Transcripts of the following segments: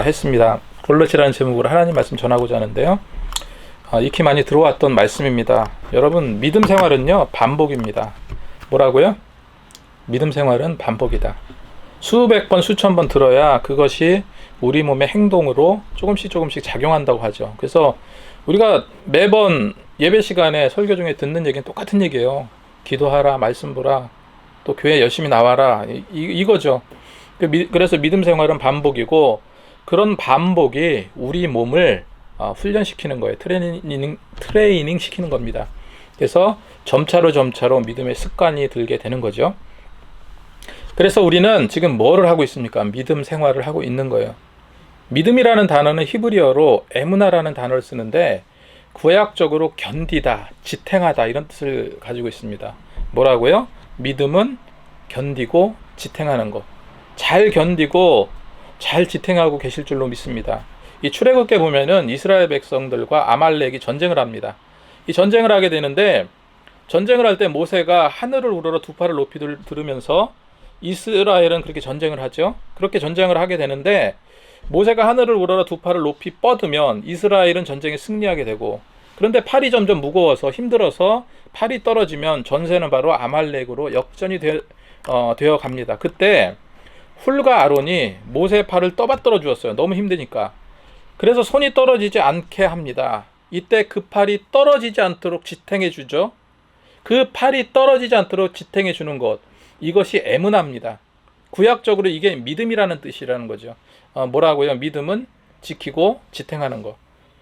했습니다. 골로새라는 제목으로 하나님 말씀 전하고자 하는데요. 익히 많이 들어왔던 말씀입니다. 여러분, 믿음 생활은요, 반복입니다. 뭐라고요? 믿음 생활은 반복이다. 수백 번, 수천 번 들어야 그것이 우리 몸의 행동으로 조금씩 작용한다고 하죠. 그래서 우리가 매번 예배 시간에 설교 중에 듣는 얘기는 똑같은 얘기예요. 기도하라, 말씀 보라, 또 교회 열심히 나와라, 이거죠. 그래서 믿음 생활은 반복이고, 그런 반복이 우리 몸을 훈련시키는 거예요. 트레이닝 시키는 겁니다. 그래서 점차로 믿음의 습관이 들게 되는 거죠. 그래서 우리는 지금 뭐를 하고 있습니까? 믿음 생활을 하고 있는 거예요. 믿음이라는 단어는 히브리어로 에무나라는 단어를 쓰는데, 구약적으로 견디다, 지탱하다, 이런 뜻을 가지고 있습니다. 뭐라고요? 믿음은 견디고 지탱하는 것. 잘 견디고 잘 지탱하고 계실 줄로 믿습니다. 이 출애굽기에 보면은 이스라엘 백성들과 아말렉이 전쟁을 합니다. 이 전쟁을 하게 되는데, 전쟁을 할 때 모세가 하늘을 우러러 두 팔을 높이 들으면서, 이스라엘은 그렇게 전쟁을 하죠. 그렇게 전쟁을 하게 되는데, 모세가 하늘을 우러러 두 팔을 높이 뻗으면 이스라엘은 전쟁에 승리하게 되고, 그런데 팔이 점점 무거워서 힘들어서 팔이 떨어지면 전세는 바로 아말렉으로 역전이 되어 갑니다. 그때 훌과 아론이 모세의 팔을 떠받들어 주었어요. 너무 힘드니까. 그래서 손이 떨어지지 않게 합니다. 이때 그 팔이 떨어지지 않도록 지탱해 주죠. 그 팔이 떨어지지 않도록 지탱해 주는 것, 이것이 에무나입니다. 구약적으로 이게 믿음이라는 뜻이라는 거죠. 뭐라고요? 믿음은 지키고 지탱하는 것.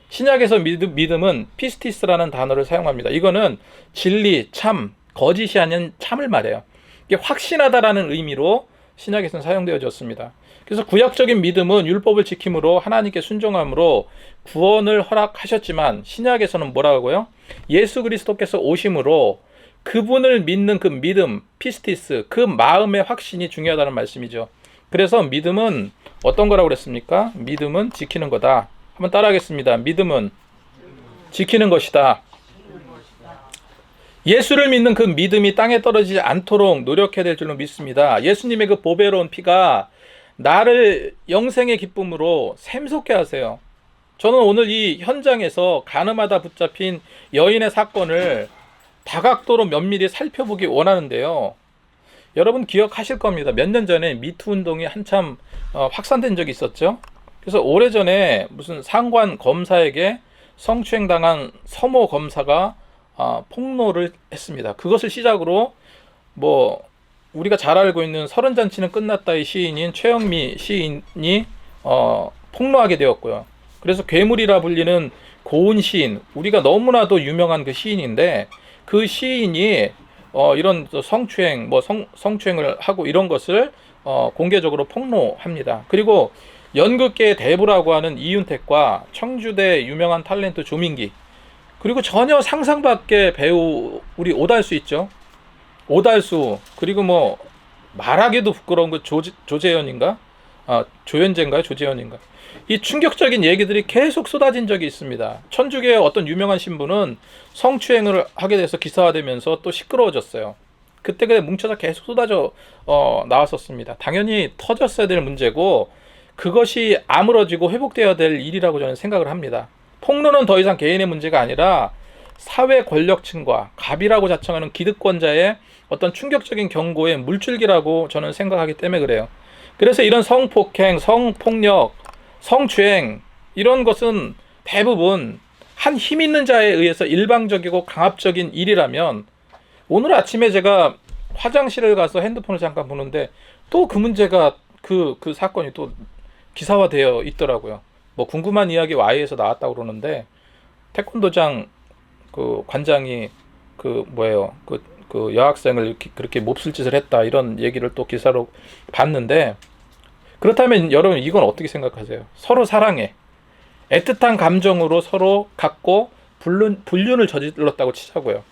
신약에서 믿음은 피스티스라는 단어를 사용합니다. 이거는 진리, 참, 거짓이 아닌 참을 말해요. 이게 확신하다라는 의미로 신약에서는 사용되어졌습니다. 그래서 구약적인 믿음은 율법을 지킴으로 하나님께 순종함으로 구원을 허락하셨지만, 신약에서는 뭐라고요? 예수 그리스도께서 오심으로 그분을 믿는 그 믿음, 피스티스, 그 마음의 확신이 중요하다는 말씀이죠. 그래서 믿음은 어떤 거라고 그랬습니까? 믿음은 지키는 거다. 한번 따라하겠습니다. 믿음은 지키는 것이다. 예수를 믿는 그 믿음이 땅에 떨어지지 않도록 노력해야 될 줄로 믿습니다. 예수님의 그 보배로운 피가 나를 영생의 기쁨으로 샘솟게 하세요. 저는 오늘 이 현장에서 가늠하다 붙잡힌 여인의 사건을 다각도로 면밀히 살펴보기 원하는데요. 여러분 기억하실 겁니다. 몇 년 전에 미투 운동이 한참 확산된 적이 있었죠. 그래서 오래전에 무슨 상관 검사에게 성추행당한 서모 검사가 폭로를 했습니다. 그것을 시작으로 우리가 잘 알고 있는 서른잔치는 끝났다의 시인인 최영미 시인이 폭로하게 되었고요. 그래서 괴물이라 불리는 고은 시인, 우리가 너무나도 유명한 그 시인인데, 그 시인이 이런 성추행, 성추행을 하고 이런 것을 공개적으로 폭로합니다. 그리고 연극계의 대부라고 하는 이윤택과 청주대 유명한 탤런트 조민기, 그리고 전혀 상상 밖의 배우 우리 오달수 있죠. 오달수, 그리고 말하기도 부끄러운 그 조재현인가? 조현재인가요? 조재현인가? 이 충격적인 얘기들이 계속 쏟아진 적이 있습니다. 천주교의 어떤 유명한 신부는 성추행을 하게 돼서 기사화되면서 또 시끄러워졌어요. 그때 뭉쳐서 계속 쏟아져 나왔었습니다. 당연히 터졌어야 될 문제고, 그것이 아물어지고 회복되어야 될 일이라고 저는 생각을 합니다. 폭로는 더 이상 개인의 문제가 아니라 사회 권력층과 갑이라고 자청하는 기득권자의 어떤 충격적인 경고의 물줄기라고 저는 생각하기 때문에 그래요. 그래서 이런 성폭행, 성폭력, 성추행, 이런 것은 대부분 한 힘 있는 자에 의해서 일방적이고 강압적인 일이라면, 오늘 아침에 제가 화장실을 가서 핸드폰을 잠깐 보는데 또 그 문제가 그 사건이 또 기사화되어 있더라고요. 궁금한 이야기 Y에서 나왔다고 그러는데, 태권도장 그 관장이 그 여학생을 그렇게 몹쓸 짓을 했다, 이런 얘기를 또 기사로 봤는데, 그렇다면 여러분 이건 어떻게 생각하세요? 서로 사랑해, 애틋한 감정으로 서로 갖고 불륜을 저질렀다고 치자고요.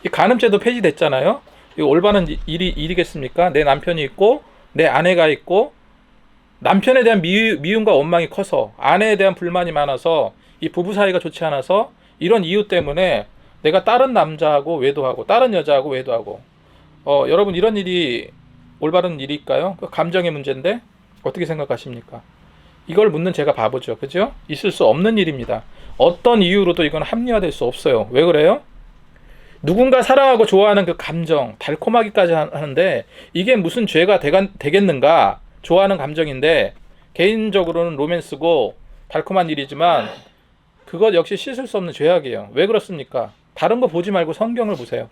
이 간음죄도 폐지됐잖아요. 이거 올바른 일이겠습니까? 내 남편이 있고 내 아내가 있고, 남편에 대한 미움과 원망이 커서, 아내에 대한 불만이 많아서, 이 부부 사이가 좋지 않아서, 이런 이유 때문에 내가 다른 남자하고 외도하고 다른 여자하고 외도하고, 여러분 이런 일이 올바른 일일까요? 그 감정의 문제인데 어떻게 생각하십니까? 이걸 묻는 제가 바보죠. 그죠? 있을 수 없는 일입니다. 어떤 이유로도 이건 합리화될 수 없어요. 왜 그래요? 누군가 사랑하고 좋아하는 그 감정, 달콤하기까지 하는데 이게 무슨 죄가 되겠는가? 좋아하는 감정인데 개인적으로는 로맨스고 달콤한 일이지만 그것 역시 씻을 수 없는 죄악이에요. 왜 그렇습니까? 다른 거 보지 말고 성경을 보세요.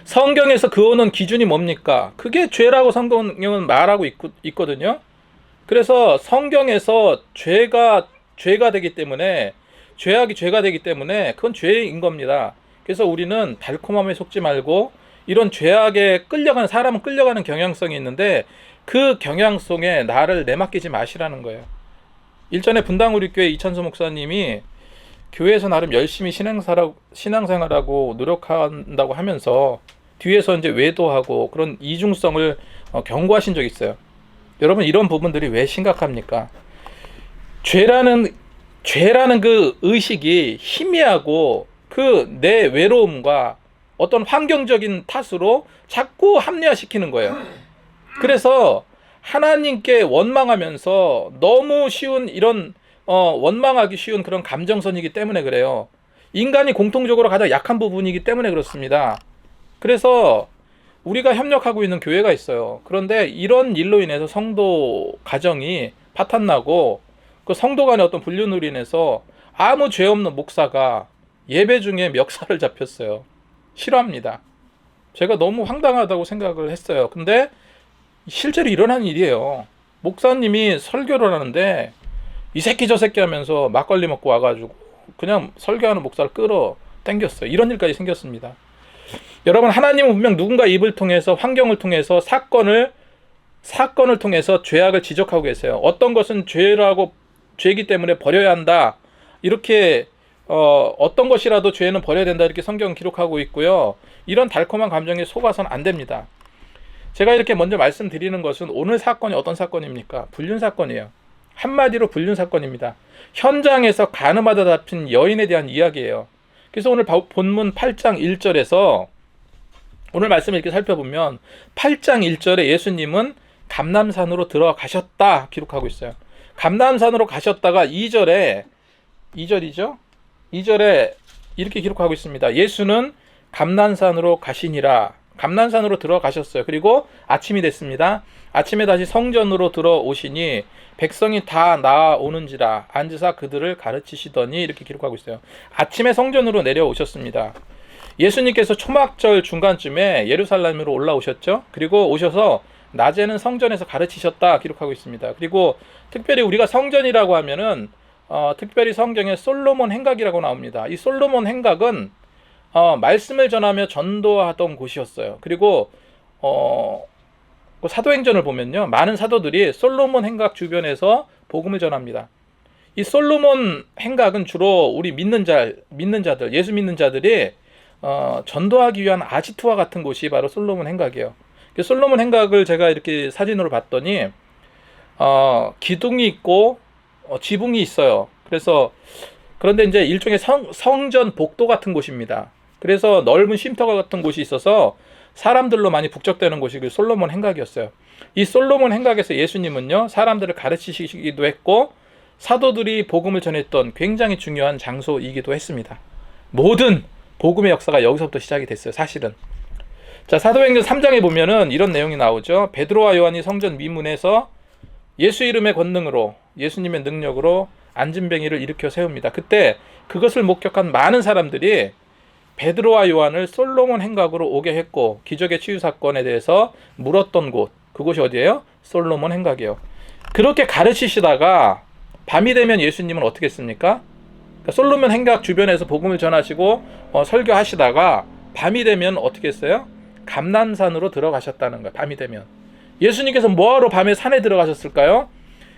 성경에서 그어놓은 기준이 뭡니까? 그게 죄라고 성경은 말하고 있거든요. 그래서 성경에서 죄가 되기 때문에 죄악이 죄가 되기 때문에 그건 죄인 겁니다. 그래서 우리는 달콤함에 속지 말고 이런 죄악에 사람은 끌려가는 경향성이 있는데 그 경향성에 나를 내맡기지 마시라는 거예요. 일전에 분당우리교회 이찬수 목사님이 교회에서 나름 열심히 신앙생활하고 노력한다고 하면서 뒤에서 이제 외도하고 그런 이중성을 경고하신 적이 있어요. 여러분, 이런 부분들이 왜 심각합니까? 죄라는 그 의식이 희미하고 그 내 외로움과 어떤 환경적인 탓으로 자꾸 합리화시키는 거예요. 그래서 하나님께 원망하면서 너무 쉬운 이런 원망하기 쉬운 그런 감정선이기 때문에 그래요. 인간이 공통적으로 가장 약한 부분이기 때문에 그렇습니다. 그래서 우리가 협력하고 있는 교회가 있어요. 그런데 이런 일로 인해서 성도 가정이 파탄나고 그 성도 간의 어떤 불륜으로 인해서 아무 죄 없는 목사가 예배 중에 멱살을 잡혔어요. 싫어합니다. 제가 너무 황당하다고 생각을 했어요. 근데 실제로 일어난 일이에요. 목사님이 설교를 하는데 이 새끼 저 새끼 하면서 막걸리 먹고 와가지고 그냥 설교하는 목사를 끌어 당겼어요. 이런 일까지 생겼습니다. 여러분, 하나님은 분명 누군가 입을 통해서 환경을 통해서 사건을 통해서 죄악을 지적하고 계세요. 어떤 것은 죄이기 때문에 버려야 한다. 이렇게 어떤 것이라도 죄는 버려야 된다. 이렇게 성경은 기록하고 있고요. 이런 달콤한 감정에 속아서는 안 됩니다. 제가 이렇게 먼저 말씀드리는 것은 오늘 사건이 어떤 사건입니까? 불륜 사건이에요. 한마디로 불륜 사건입니다. 현장에서 가늠하다 잡힌 여인에 대한 이야기예요. 그래서 오늘 본문 8장 1절에서 오늘 말씀을 이렇게 살펴보면 8장 1절에 예수님은 감람산으로 들어가셨다 기록하고 있어요. 감람산으로 가셨다가 2절이죠? 2절에 이렇게 기록하고 있습니다. 예수는 감람산으로 가시니라. 감람산으로 들어가셨어요. 그리고 아침이 됐습니다. 아침에 다시 성전으로 들어오시니 백성이 다 나아오는지라 앉으사 그들을 가르치시더니 이렇게 기록하고 있어요. 아침에 성전으로 내려오셨습니다. 예수님께서 초막절 중간쯤에 예루살렘으로 올라오셨죠. 그리고 오셔서 낮에는 성전에서 가르치셨다 기록하고 있습니다. 그리고 특별히 우리가 성전이라고 하면은 특별히 성경에 솔로몬 행각이라고 나옵니다. 이 솔로몬 행각은 말씀을 전하며 전도하던 곳이었어요. 그리고 사도행전을 보면요, 많은 사도들이 솔로몬 행각 주변에서 복음을 전합니다. 이 솔로몬 행각은 주로 우리 믿는 자들, 예수 믿는 자들이 전도하기 위한 아지트와 같은 곳이 바로 솔로몬 행각이에요. 솔로몬 행각을 제가 이렇게 사진으로 봤더니 기둥이 있고 지붕이 있어요. 그런데 이제 일종의 성전 복도 같은 곳입니다. 그래서 넓은 쉼터가 같은 곳이 있어서 사람들로 많이 북적대는 곳이 그 솔로몬 행각이었어요. 이 솔로몬 행각에서 예수님은요, 사람들을 가르치시기도 했고 사도들이 복음을 전했던 굉장히 중요한 장소이기도 했습니다. 모든 복음의 역사가 여기서부터 시작이 됐어요, 사실은. 자, 사도행전 3장에 보면은 이런 내용이 나오죠. 베드로와 요한이 성전 미문에서 예수 이름의 권능으로, 예수님의 능력으로 안진뱅이를 일으켜 세웁니다. 그때 그것을 목격한 많은 사람들이 베드로와 요한을 솔로몬 행각으로 오게 했고 기적의 치유 사건에 대해서 물었던 곳, 그곳이 어디예요? 솔로몬 행각이에요. 그렇게 가르치시다가 밤이 되면 예수님은 어떻게 했습니까? 그러니까 솔로몬 행각 주변에서 복음을 전하시고 설교하시다가 밤이 되면 어떻게 했어요? 감람산으로 들어가셨다는 거예요. 밤이 되면 예수님께서 뭐하러 밤에 산에 들어가셨을까요?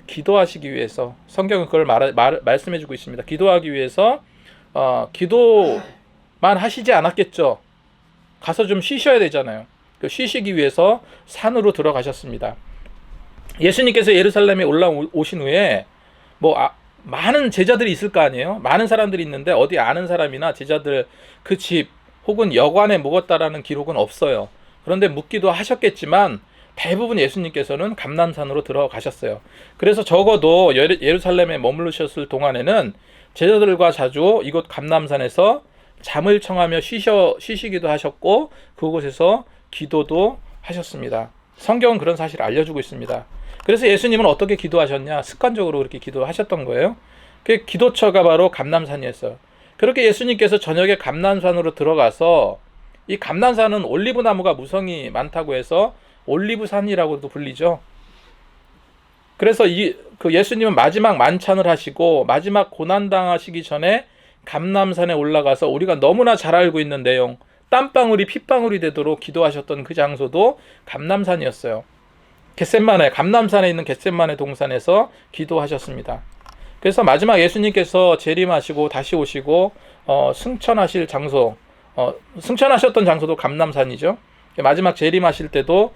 기도하시기 위해서. 성경은 그걸 말씀해주고 있습니다. 기도하기 위해서 기도만 하시지 않았겠죠. 가서 좀 쉬셔야 되잖아요. 쉬시기 위해서 산으로 들어가셨습니다. 예수님께서 예루살렘에 올라오신 후에 많은 제자들이 있을 거 아니에요. 많은 사람들이 있는데 어디 아는 사람이나 제자들 그 집 혹은 여관에 묵었다라는 기록은 없어요. 그런데 묵기도 하셨겠지만 대부분 예수님께서는 감람산으로 들어가셨어요. 그래서 적어도 예루살렘에 머무르셨을 동안에는 제자들과 자주 이곳 감람산에서 잠을 청하며 쉬시기도 하셨고 그곳에서 기도도 하셨습니다. 성경은 그런 사실을 알려주고 있습니다. 그래서 예수님은 어떻게 기도하셨냐? 습관적으로 그렇게 기도하셨던 거예요. 그 기도처가 바로 감람산이었어요. 그렇게 예수님께서 저녁에 감람산으로 들어가서, 이 감람산은 올리브 나무가 무성이 많다고 해서 올리브산이라고도 불리죠. 그래서 그 예수님은 마지막 만찬을 하시고 마지막 고난당하시기 전에 감람산에 올라가서 우리가 너무나 잘 알고 있는 내용, 땀방울이 핏방울이 되도록 기도하셨던 그 장소도 감람산이었어요. 감람산에 있는 겟셋마네 동산에서 기도하셨습니다. 그래서 마지막 예수님께서 재림하시고 다시 오시고 승천하실 장소, 승천하셨던 장소도 감람산이죠. 마지막 재림하실 때도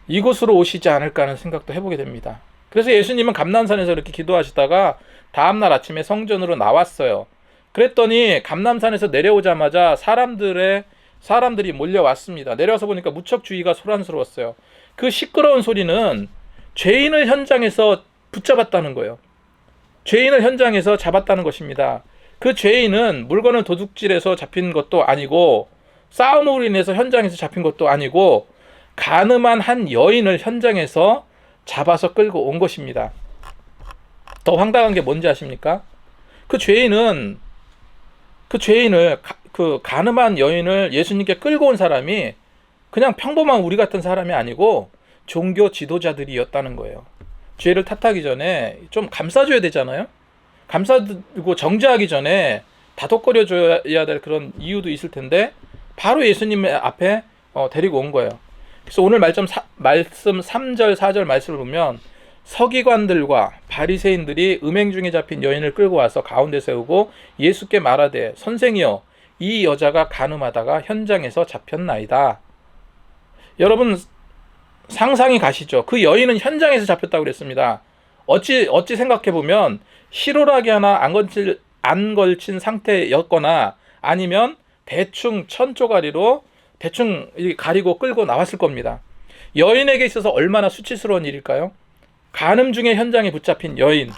이곳으로 오시지 않을까 하는 생각도 해보게 됩니다. 그래서 예수님은 감람산에서 이렇게 기도하시다가 다음날 아침에 성전으로 나왔어요. 그랬더니 감람산에서 내려오자마자 사람들이 몰려왔습니다. 내려와서 보니까 무척 주의가 소란스러웠어요. 그 시끄러운 소리는 죄인을 현장에서 붙잡았다는 거예요. 죄인을 현장에서 잡았다는 것입니다. 그 죄인은 물건을 도둑질해서 잡힌 것도 아니고 싸움으로 인해서 현장에서 잡힌 것도 아니고 간음한 한 여인을 현장에서 잡아서 끌고 온 것입니다. 더 황당한 게 뭔지 아십니까? 그 죄인을 그 간음한 여인을 예수님께 끌고 온 사람이 그냥 평범한 우리 같은 사람이 아니고 종교 지도자들이었다는 거예요. 죄를 탓하기 전에 좀 감싸줘야 되잖아요. 감싸고 정죄하기 전에 다독거려줘야 될 그런 이유도 있을 텐데 바로 예수님 앞에 데리고 온 거예요. 그래서 오늘 말씀 3절 4절 말씀을 보면 서기관들과 바리새인들이 음행 중에 잡힌 여인을 끌고 와서 가운데 세우고 예수께 말하되 선생이여 이 여자가 간음하다가 현장에서 잡혔나이다. 여러분 상상이 가시죠? 그 여인은 현장에서 잡혔다고 그랬습니다. 어찌 생각해보면 실오라기 하나 안 걸친 상태였거나 아니면 대충 천조가리로 대충 가리고 끌고 나왔을 겁니다. 여인에게 있어서 얼마나 수치스러운 일일까요? 간음 중에 현장에 붙잡힌 여인.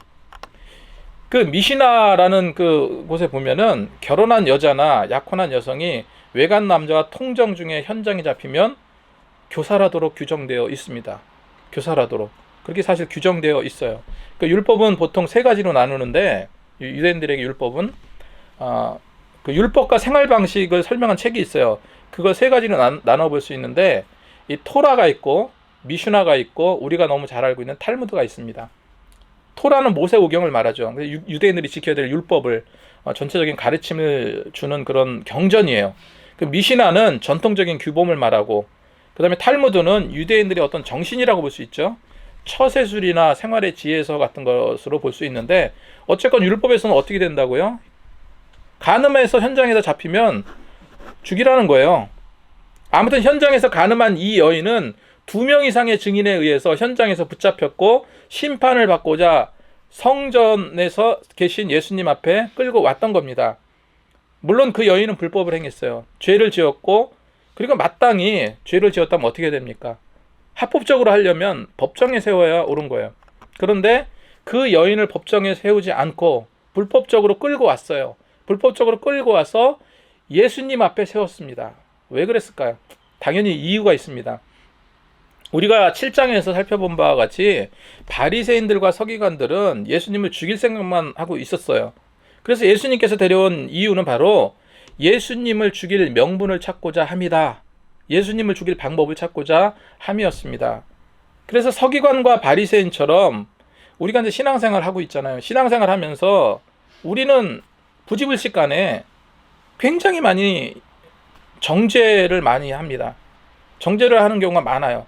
그 미시나라는 그 곳에 보면은 결혼한 여자나 약혼한 여성이 외간 남자와 통정 중에 현장에 잡히면 교살하도록 규정되어 있습니다. 교살하도록. 그렇게 사실 규정되어 있어요. 그 율법은 보통 세 가지로 나누는데 유대인들에게 율법은 그 율법과 생활 방식을 설명한 책이 있어요. 그걸 세 가지로 나눠볼 수 있는데 이 토라가 있고 미슈나가 있고 우리가 너무 잘 알고 있는 탈무드가 있습니다. 토라는 모세오경을 말하죠. 유대인들이 지켜야 될 율법을 전체적인 가르침을 주는 그런 경전이에요. 그 미시나는 전통적인 규범을 말하고 그 다음에 탈무드는 유대인들의 어떤 정신이라고 볼 수 있죠. 처세술이나 생활의 지혜서 같은 것으로 볼 수 있는데 어쨌건 율법에서는 어떻게 된다고요? 간음해서 현장에서 잡히면 죽이라는 거예요. 아무튼 현장에서 간음한 이 여인은 2명 이상의 증인에 의해서 현장에서 붙잡혔고 심판을 받고자 성전에서 계신 예수님 앞에 끌고 왔던 겁니다. 물론 그 여인은 불법을 행했어요. 죄를 지었고 그리고 마땅히 죄를 지었다면 어떻게 됩니까? 합법적으로 하려면 법정에 세워야 옳은 거예요. 그런데 그 여인을 법정에 세우지 않고 불법적으로 끌고 왔어요. 불법적으로 끌고 와서 예수님 앞에 세웠습니다. 왜 그랬을까요? 당연히 이유가 있습니다. 우리가 7장에서 살펴본 바와 같이 바리새인들과 서기관들은 예수님을 죽일 생각만 하고 있었어요. 그래서 예수님께서 데려온 이유는 바로 예수님을 죽일 명분을 찾고자 함이다. 예수님을 죽일 방법을 찾고자 함이었습니다. 그래서 서기관과 바리새인처럼 우리가 이제 신앙생활 하고 있잖아요. 신앙생활 하면서 우리는 부지불식간에 굉장히 많이 정죄를 많이 합니다. 정죄를 하는 경우가 많아요.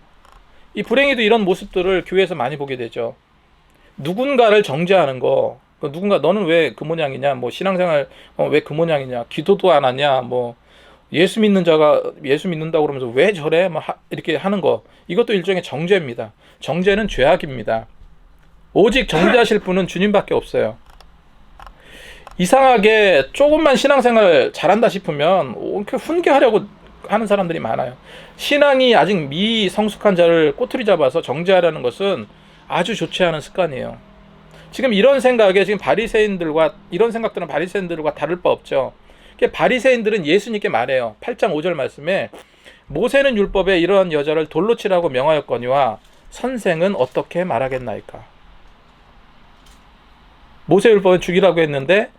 이 불행히도 이런 모습들을 교회에서 많이 보게 되죠. 누군가를 정죄하는 거, 누군가 너는 왜 그 모양이냐, 뭐 신앙생활 왜 그 모양이냐, 기도도 안 하냐, 뭐 예수 믿는 자가 예수 믿는다고 그러면서 왜 저래, 뭐 이렇게 하는 거, 이것도 일종의 정죄입니다. 정죄는 죄악입니다. 오직 정죄하실 분은 주님밖에 없어요. 이상하게 조금만 신앙생활 잘한다 싶으면 이렇게 훈계하려고 하는 사람들이 많아요. 신앙이 아직 미성숙한 자를 꼬투리 잡아서 정죄하려는 것은 아주 좋지 않은 습관이에요. 지금 이런 생각에 지금 바리새인들과 이런 생각들은 바리새인들과 다를 바 없죠. 바리새인들은 예수님께 말해요. 8장 5절 말씀에 모세는 율법에 이러한 여자를 돌로 치라고 명하였거니와 선생은 어떻게 말하겠나이까. 모세 율법은 죽이라고 했는데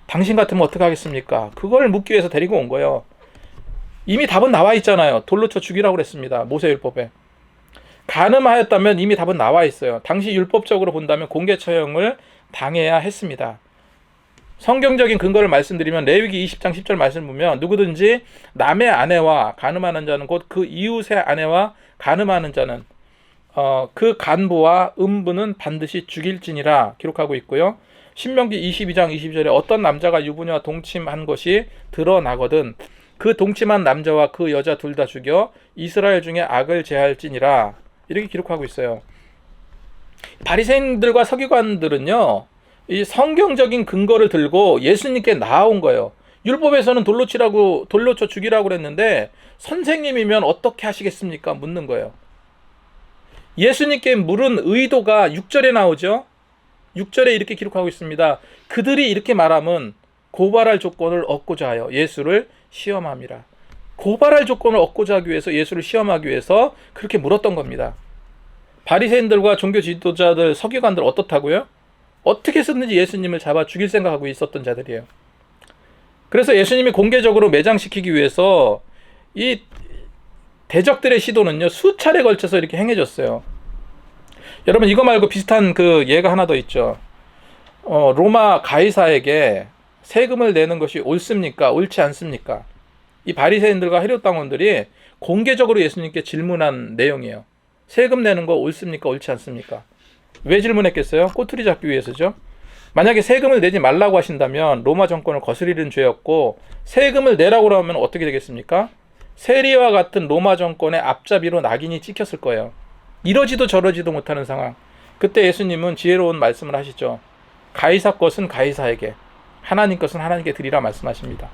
당신 같으면 어떻게 하겠습니까? 그걸 묻기 위해서 데리고 온 거예요. 이미 답은 나와 있잖아요. 돌로 쳐 죽이라고 그랬습니다. 모세 율법에. 간음하였다면 이미 답은 나와 있어요. 당시 율법적으로 본다면 공개 처형을 당해야 했습니다. 성경적인 근거를 말씀드리면 레위기 20장 10절 말씀 보면 누구든지 남의 아내와 간음하는 자는 곧 그 이웃의 아내와 간음하는 자는 그 간부와 음부는 반드시 죽일지니라 기록하고 있고요. 신명기 22장 22절에 어떤 남자가 유부녀와 동침한 것이 드러나거든 그 동침한 남자와 그 여자 둘 다 죽여 이스라엘 중에 악을 제할지니라 이렇게 기록하고 있어요. 바리새인들과 서기관들은요, 이 성경적인 근거를 들고 예수님께 나아온 거예요. 율법에서는 돌로 쳐 죽이라고 그랬는데 선생님이면 어떻게 하시겠습니까? 묻는 거예요. 예수님께 물은 의도가 6절에 나오죠. 6절에 이렇게 기록하고 있습니다. 그들이 이렇게 말하면 고발할 조건을 얻고자 하여 예수를 시험함이라. 고발할 조건을 얻고자 하기 위해서 예수를 시험하기 위해서 그렇게 물었던 겁니다. 바리새인들과 종교 지도자들, 서기관들 어떻다고요? 어떻게 해서든지 예수님을 잡아 죽일 생각하고 있었던 자들이에요. 그래서 예수님이 공개적으로 매장시키기 위해서 이 대적들의 시도는요, 수차례 걸쳐서 이렇게 행해졌어요. 여러분, 이거 말고 비슷한 그 예가 하나 더 있죠. 로마 가이사에게 세금을 내는 것이 옳습니까? 옳지 않습니까? 이 바리새인들과 헤롯 당원들이 공개적으로 예수님께 질문한 내용이에요. 세금 내는 거 옳습니까? 옳지 않습니까? 왜 질문했겠어요? 꼬투리 잡기 위해서죠. 만약에 세금을 내지 말라고 하신다면 로마 정권을 거스리는 죄였고 세금을 내라고 하면 어떻게 되겠습니까? 세리와 같은 로마 정권의 앞잡이로 낙인이 찍혔을 거예요. 이러지도 저러지도 못하는 상황. 그때 예수님은 지혜로운 말씀을 하시죠. 가이사 것은 가이사에게, 하나님 것은 하나님께 드리라 말씀하십니다.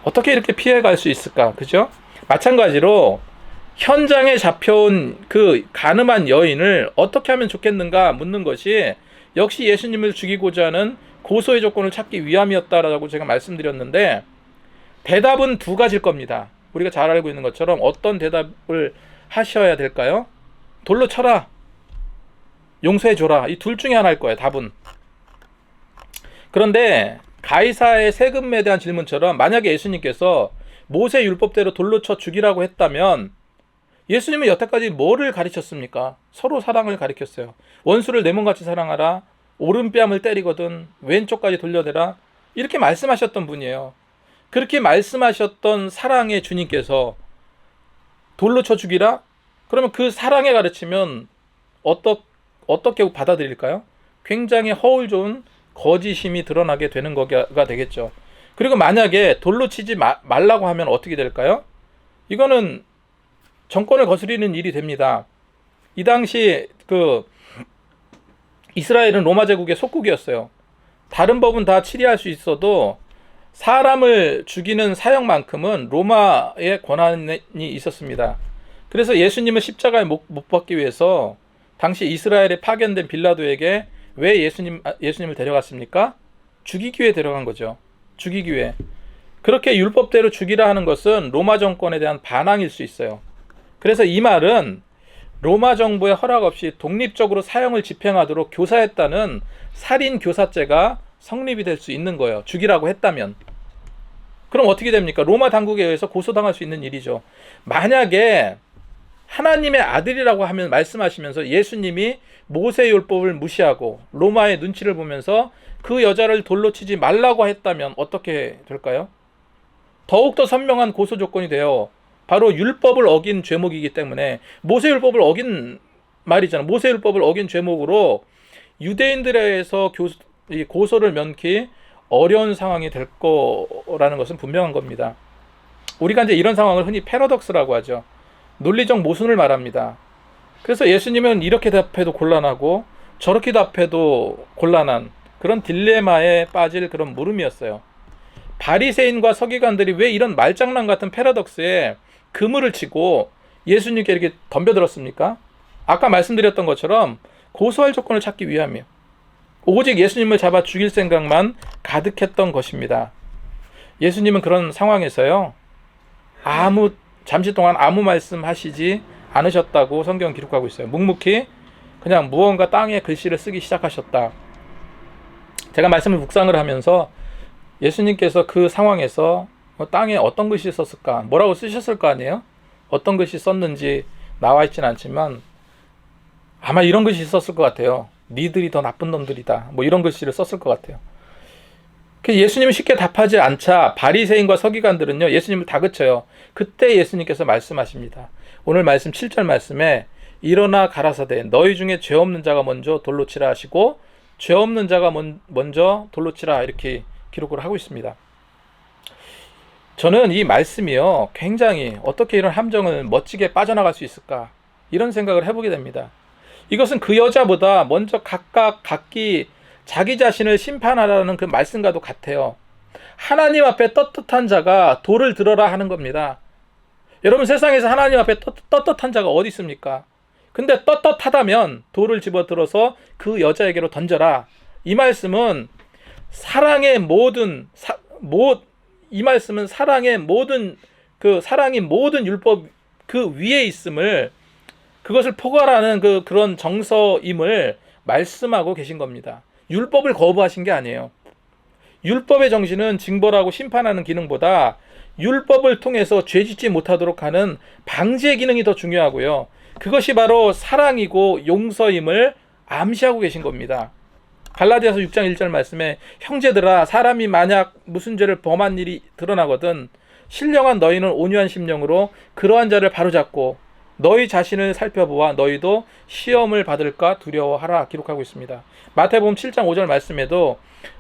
어떻게 이렇게 피해갈 수 있을까? 그죠? 마찬가지로 현장에 잡혀온 그 간음한 여인을 어떻게 하면 좋겠는가 묻는 것이 역시 예수님을 죽이고자 하는 고소의 조건을 찾기 위함이었다라고 제가 말씀드렸는데 대답은 두 가지일 겁니다. 우리가 잘 알고 있는 것처럼 어떤 대답을 하셔야 될까요? 돌로 쳐라, 용서해줘라, 이 둘 중에 하나일 거예요. 답은. 그런데 가이사의 세금에 대한 질문처럼 만약에 예수님께서 모세 율법대로 돌로 쳐 죽이라고 했다면 예수님은 여태까지 뭐를 가르쳤습니까? 서로 사랑을 가르쳤어요. 원수를 내 몸같이 사랑하라, 오른뺨을 때리거든 왼쪽까지 돌려대라, 이렇게 말씀하셨던 분이에요. 그렇게 말씀하셨던 사랑의 주님께서 돌로 쳐 죽이라? 그러면 그 사랑의 가르치면 어떻게 받아들일까요? 굉장히 허울 좋은 거짓심이 드러나게 되는 거가 되겠죠. 그리고 만약에 돌로 치지 말라고 하면 어떻게 될까요? 이거는 정권을 거스리는 일이 됩니다. 이 당시 이스라엘은 로마 제국의 속국이었어요. 다른 법은 다 치리할 수 있어도 사람을 죽이는 사형만큼은 로마의 권한이 있었습니다. 그래서 예수님을 십자가에 못 박기 위해서 당시 이스라엘에 파견된 빌라도에게 왜 예수님을 데려갔습니까? 죽이기 위해 데려간 거죠. 죽이기 위해. 그렇게 율법대로 죽이라 하는 것은 로마 정권에 대한 반항일 수 있어요. 그래서 이 말은 로마 정부의 허락 없이 독립적으로 사형을 집행하도록 교사했다는 살인 교사죄가 성립이 될 수 있는 거예요. 죽이라고 했다면. 그럼 어떻게 됩니까? 로마 당국에 의해서 고소당할 수 있는 일이죠. 만약에 하나님의 아들이라고 하면 말씀하시면서 예수님이 모세 율법을 무시하고 로마의 눈치를 보면서 그 여자를 돌로 치지 말라고 했다면 어떻게 될까요? 더욱더 선명한 고소 조건이 되어 바로 율법을 어긴 죄목이기 때문에 모세 율법을 어긴 말이잖아요. 모세 율법을 어긴 죄목으로 유대인들에 의해서 고소를 면키 어려운 상황이 될 거라는 것은 분명한 겁니다. 우리가 이제 이런 상황을 흔히 패러독스라고 하죠. 논리적 모순을 말합니다. 그래서 예수님은 이렇게 답해도 곤란하고 저렇게 답해도 곤란한 그런 딜레마에 빠질 그런 물음이었어요. 바리새인과 서기관들이 왜 이런 말장난 같은 패러독스에 그물을 치고 예수님께 이렇게 덤벼들었습니까? 아까 말씀드렸던 것처럼 고소할 조건을 찾기 위함이에요. 오직 예수님을 잡아 죽일 생각만 가득했던 것입니다. 예수님은 그런 상황에서요, 잠시 동안 아무 말씀 하시지 않으셨다고 성경 기록하고 있어요. 묵묵히 그냥 무언가 땅에 글씨를 쓰기 시작하셨다. 제가 말씀을 묵상을 하면서 예수님께서 그 상황에서 땅에 어떤 글씨 썼을까, 뭐라고 쓰셨을 거 아니에요? 어떤 글씨 썼는지 나와 있진 않지만 아마 이런 글씨 썼을 것 같아요. 니들이 더 나쁜 놈들이다, 뭐 이런 글씨를 썼을 것 같아요. 예수님이 쉽게 답하지 않자 바리새인과 서기관들은요, 예수님을 다그쳐요. 그때 예수님께서 말씀하십니다. 오늘 말씀 7절 말씀에 일어나 가라사대 너희 중에 죄 없는 자가 먼저 돌로 치라 하시고, 죄 없는 자가 먼저 돌로 치라, 이렇게 기록을 하고 있습니다. 저는 이 말씀이요, 굉장히 어떻게 이런 함정을 멋지게 빠져나갈 수 있을까, 이런 생각을 해보게 됩니다. 이것은 그 여자보다 먼저 각기 자기 자신을 심판하라는 그 말씀과도 같아요. 하나님 앞에 떳떳한 자가 돌을 들어라 하는 겁니다. 여러분, 세상에서 하나님 앞에 떳떳한 자가 어디 있습니까? 근데 떳떳하다면 돌을 집어들어서 그 여자에게로 던져라. 이 말씀은 사랑이 모든 사랑이 모든 율법 그 위에 있음을, 그것을 포괄하는 그런 정서임을 말씀하고 계신 겁니다. 율법을 거부하신 게 아니에요. 율법의 정신은 징벌하고 심판하는 기능보다 율법을 통해서 죄짓지 못하도록 하는 방지의 기능이 더 중요하고요. 그것이 바로 사랑이고 용서임을 암시하고 계신 겁니다. 갈라디아서 6장 1절 말씀에 형제들아, 사람이 만약 무슨 죄를 범한 일이 드러나거든 신령한 너희는 온유한 심령으로 그러한 자를 바로잡고 너희 자신을 살펴보아 너희도 시험을 받을까 두려워하라, 기록하고 있습니다. 마태복음 7장 5절 말씀에도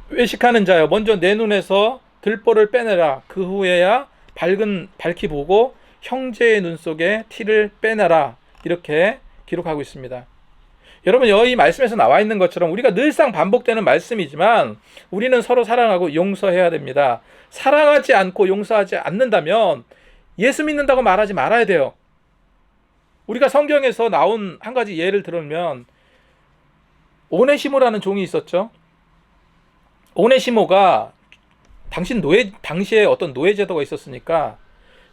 외식하는 자여, 먼저 내 눈에서 들보를 빼내라. 그 후에야 밝히 보고 형제의 눈 속에 티를 빼내라, 이렇게 기록하고 있습니다. 여러분, 이 말씀에서 나와 있는 것처럼 우리가 늘상 반복되는 말씀이지만 우리는 서로 사랑하고 용서해야 됩니다. 사랑하지 않고 용서하지 않는다면 예수 믿는다고 말하지 말아야 돼요. 우리가 성경에서 나온 한 가지 예를 들면 오네시모라는 종이 있었죠. 오네시모가 당시에 어떤 노예 제도가 있었으니까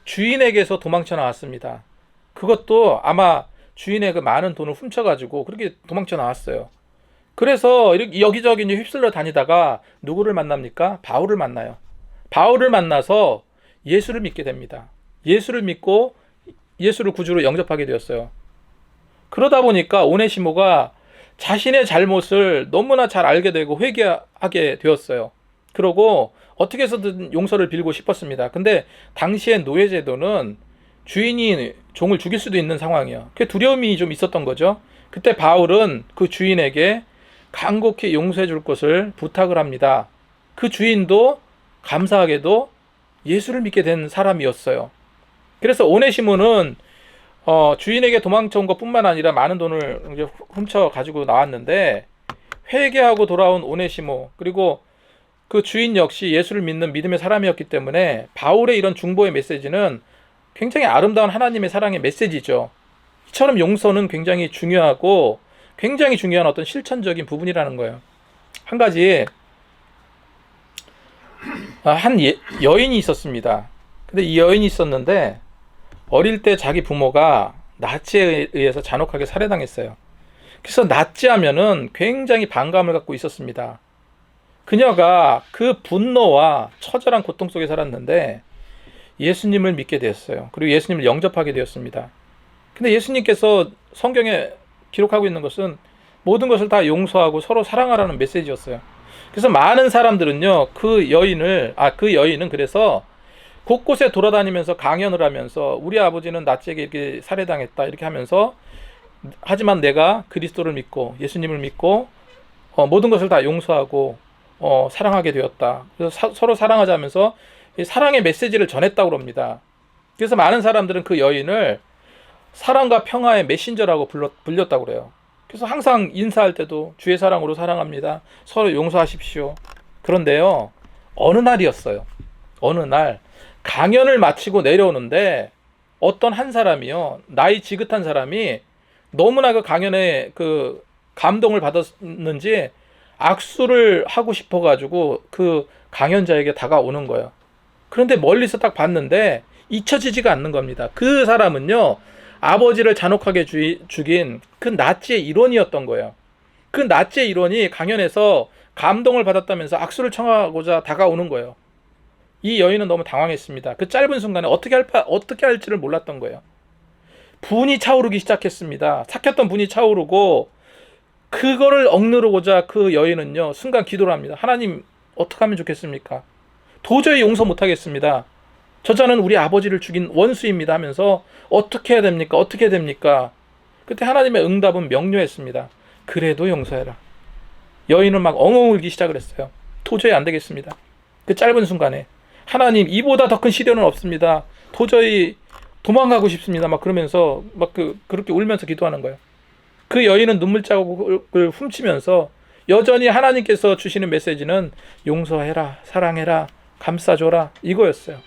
주인에게서 도망쳐 나왔습니다. 그것도 아마 주인의 그 많은 돈을 훔쳐가지고 그렇게 도망쳐 나왔어요. 그래서 여기저기 휩쓸러 다니다가 누구를 만납니까? 바울을 만나요. 바울을 만나서 예수를 믿게 됩니다. 예수를 믿고 예수를 구주로 영접하게 되었어요. 그러다 보니까 오네시모가 자신의 잘못을 너무나 잘 알게 되고 회개하게 되었어요. 그러고 어떻게 해서든 용서를 빌고 싶었습니다. 근데 당시의 노예제도는 주인이 종을 죽일 수도 있는 상황이에요. 그 두려움이 좀 있었던 거죠. 그때 바울은 그 주인에게 간곡히 용서해 줄 것을 부탁을 합니다. 그 주인도 감사하게도 예수를 믿게 된 사람이었어요. 그래서 오네시모는 주인에게 도망쳐 온 것뿐만 아니라 많은 돈을 이제 훔쳐 가지고 나왔는데, 회개하고 돌아온 오네시모, 그리고 그 주인 역시 예수를 믿는 믿음의 사람이었기 때문에 바울의 이런 중보의 메시지는 굉장히 아름다운 하나님의 사랑의 메시지죠. 이처럼 용서는 굉장히 중요하고 굉장히 중요한 어떤 실천적인 부분이라는 거예요. 한 가지, 여인이 있었습니다. 근데 이 여인이 있었는데 어릴 때 자기 부모가 나치에 의해서 잔혹하게 살해당했어요. 그래서 나치하면은 굉장히 반감을 갖고 있었습니다. 그녀가 그 분노와 처절한 고통 속에 살았는데 예수님을 믿게 되었어요. 그리고 예수님을 영접하게 되었습니다. 근데 예수님께서 성경에 기록하고 있는 것은 모든 것을 다 용서하고 서로 사랑하라는 메시지였어요. 그래서 많은 사람들은요, 그 여인은 그래서 곳곳에 돌아다니면서 강연을 하면서 우리 아버지는 나치에게 이렇게 살해당했다, 이렇게 하면서, 하지만 내가 그리스도를 믿고 예수님을 믿고 모든 것을 다 용서하고 사랑하게 되었다. 그래서 서로 사랑하자면서 사랑의 메시지를 전했다고 합니다. 그래서 많은 사람들은 그 여인을 사랑과 평화의 메신저라고 불렸다고 그래요. 그래서 항상 인사할 때도 주의 사랑으로 사랑합니다, 서로 용서하십시오. 그런데요, 어느 날이었어요. 어느 날 강연을 마치고 내려오는데 어떤 한 사람이요, 나이 지긋한 사람이 너무나 그 강연에 그 감동을 받았는지 악수를 하고 싶어가지고 그 강연자에게 다가오는 거예요. 그런데 멀리서 딱 봤는데 잊혀지지가 않는 겁니다. 그 사람은요, 아버지를 잔혹하게 죽인 그 나치의 일원이었던 거예요. 그 나치의 일원이 강연에서 감동을 받았다면서 악수를 청하고자 다가오는 거예요. 이 여인은 너무 당황했습니다. 그 짧은 순간에 어떻게 할지를 몰랐던 거예요. 분이 차오르기 시작했습니다. 삭혔던 분이 차오르고 그거를 억누르고자 그 여인은요, 순간 기도를 합니다. 하나님, 어떻게 하면 좋겠습니까? 도저히 용서 못하겠습니다. 저자는 우리 아버지를 죽인 원수입니다 하면서 어떻게 해야 됩니까? 어떻게 해야 됩니까? 그때 하나님의 응답은 명료했습니다. 그래도 용서해라. 여인은 막 엉엉 울기 시작을 했어요. 도저히 안 되겠습니다. 그 짧은 순간에 하나님, 이보다 더 큰 시련은 없습니다. 도저히 도망가고 싶습니다. 막 그러면서 막 그렇게 울면서 기도하는 거예요. 그 여인은 눈물 자국을 훔치면서 여전히 하나님께서 주시는 메시지는 용서해라, 사랑해라, 감싸줘라, 이거였어요.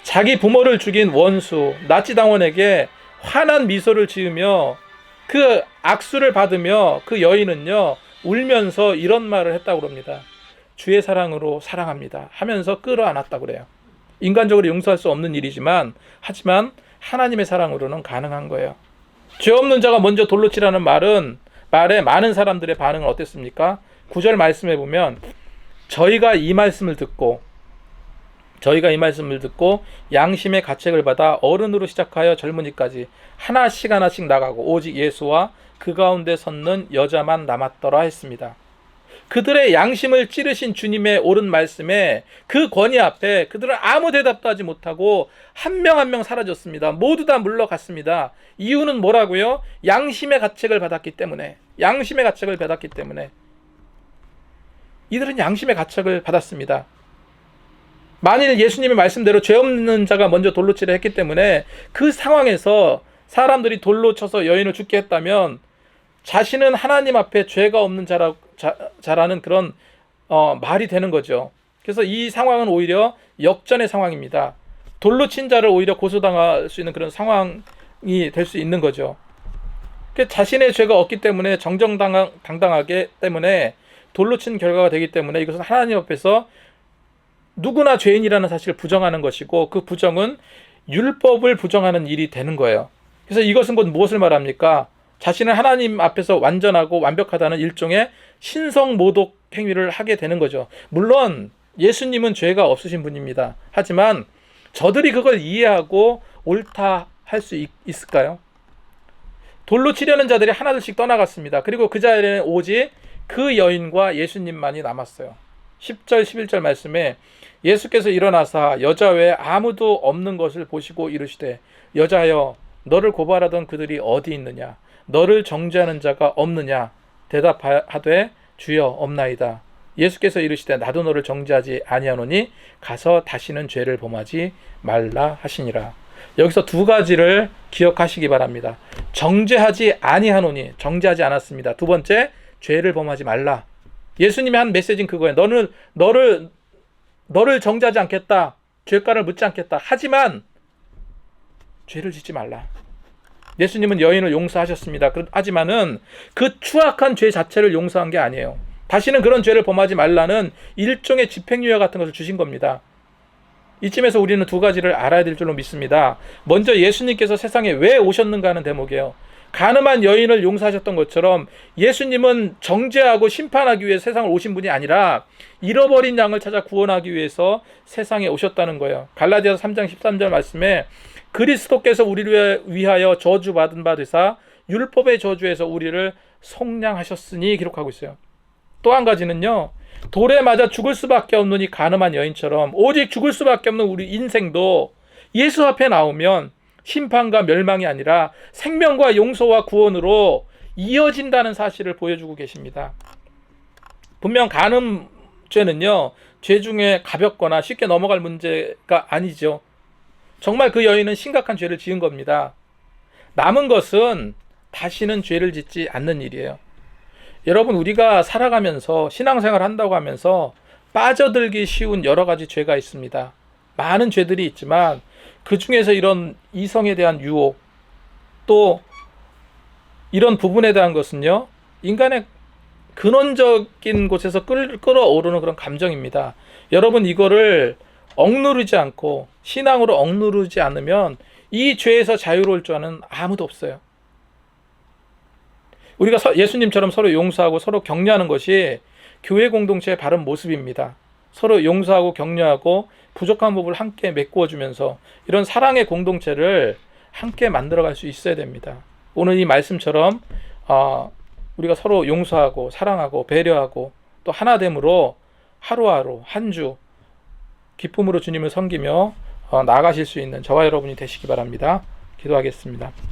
자기 부모를 죽인 원수 나치당원에게 환한 미소를 지으며 그 악수를 받으며 그 여인은요, 울면서 이런 말을 했다고 합니다. 주의 사랑으로 사랑합니다 하면서 끌어안았다고 그래요. 인간적으로 용서할 수 없는 일이지만, 하지만 하나님의 사랑으로는 가능한 거예요. 죄 없는 자가 먼저 돌로 치라는 말에 많은 사람들의 반응은 어땠습니까? 9절 말씀해 보면 저희가 이 말씀을 듣고 양심의 가책을 받아 어른으로 시작하여 젊은이까지 하나씩 나가고 오직 예수와 그 가운데 섰는 여자만 남았더라 했습니다. 그들의 양심을 찌르신 주님의 옳은 말씀에 그 권위 앞에 그들은 아무 대답도 하지 못하고 한 명 한 명 사라졌습니다. 모두 다 물러갔습니다. 이유는 뭐라고요? 양심의 가책을 받았기 때문에. 이들은 양심의 가책을 받았습니다. 만일 예수님의 말씀대로 죄 없는 자가 먼저 돌로 치려 했기 때문에 그 상황에서 사람들이 돌로 쳐서 여인을 죽게 했다면 자신은 하나님 앞에 죄가 없는 자라는 그런 말이 되는 거죠. 그래서 이 상황은 오히려 역전의 상황입니다. 돌로 친 자를 오히려 고소당할 수 있는 그런 상황이 될 수 있는 거죠. 자신의 죄가 없기 때문에 정정당당하게 때문에 돌로 친 결과가 되기 때문에 이것은 하나님 앞에서 누구나 죄인이라는 사실을 부정하는 것이고, 그 부정은 율법을 부정하는 일이 되는 거예요. 그래서 이것은 곧 무엇을 말합니까? 자신은 하나님 앞에서 완전하고 완벽하다는 일종의 신성모독 행위를 하게 되는 거죠. 물론 예수님은 죄가 없으신 분입니다. 하지만 저들이 그걸 이해하고 옳다 할 수 있을까요? 돌로 치려는 자들이 하나둘씩 떠나갔습니다. 그리고 그 자리에는 오직 그 여인과 예수님만이 남았어요. 10절 11절 말씀에 예수께서 일어나사 여자 외에 아무도 없는 것을 보시고 이르시되 여자여, 너를 고발하던 그들이 어디 있느냐? 너를 정죄하는 자가 없느냐? 대답하되 주여, 없나이다. 예수께서 이르시되 나도 너를 정죄하지 아니하노니 가서 다시는 죄를 범하지 말라 하시니라. 여기서 두 가지를 기억하시기 바랍니다. 정죄하지 아니하노니, 정죄하지 않았습니다. 두 번째, 죄를 범하지 말라. 예수님이 한 메시지는 그거예요. 너를 정죄하지 않겠다. 죄가를 묻지 않겠다. 하지만 죄를 짓지 말라. 예수님은 여인을 용서하셨습니다. 하지만은 그 추악한 죄 자체를 용서한 게 아니에요. 다시는 그런 죄를 범하지 말라는 일종의 집행유예 같은 것을 주신 겁니다. 이쯤에서 우리는 두 가지를 알아야 될 줄로 믿습니다. 먼저 예수님께서 세상에 왜 오셨는가 하는 대목이에요. 가늠한 여인을 용서하셨던 것처럼 예수님은 정죄하고 심판하기 위해 세상을 오신 분이 아니라 잃어버린 양을 찾아 구원하기 위해서 세상에 오셨다는 거예요. 갈라디아서 3장 13절 말씀에 그리스도께서 우리를 위하여 저주받은 바 되사 율법의 저주에서 우리를 속량하셨으니 기록하고 있어요. 또 한 가지는요, 돌에 맞아 죽을 수밖에 없는 이 가늠한 여인처럼 오직 죽을 수밖에 없는 우리 인생도 예수 앞에 나오면 심판과 멸망이 아니라 생명과 용서와 구원으로 이어진다는 사실을 보여주고 계십니다. 분명 간음죄는요, 죄 중에 가볍거나 쉽게 넘어갈 문제가 아니죠. 정말 그 여인은 심각한 죄를 지은 겁니다. 남은 것은 다시는 죄를 짓지 않는 일이에요. 여러분, 우리가 살아가면서 신앙생활 한다고 하면서 빠져들기 쉬운 여러 가지 죄가 있습니다. 많은 죄들이 있지만 그 중에서 이런 이성에 대한 유혹, 또 이런 부분에 대한 것은요, 인간의 근원적인 곳에서 끌어오르는 그런 감정입니다. 여러분, 이거를 억누르지 않고 신앙으로 억누르지 않으면 이 죄에서 자유로울 줄 아는 아무도 없어요. 우리가 예수님처럼 서로 용서하고 서로 격려하는 것이 교회 공동체의 바른 모습입니다. 서로 용서하고 격려하고 부족한 부분을 함께 메꾸어주면서 이런 사랑의 공동체를 함께 만들어갈 수 있어야 됩니다. 오늘 이 말씀처럼 우리가 서로 용서하고 사랑하고 배려하고 또 하나됨으로 하루하루 한 주 기쁨으로 주님을 섬기며 나아가실 수 있는 저와 여러분이 되시기 바랍니다. 기도하겠습니다.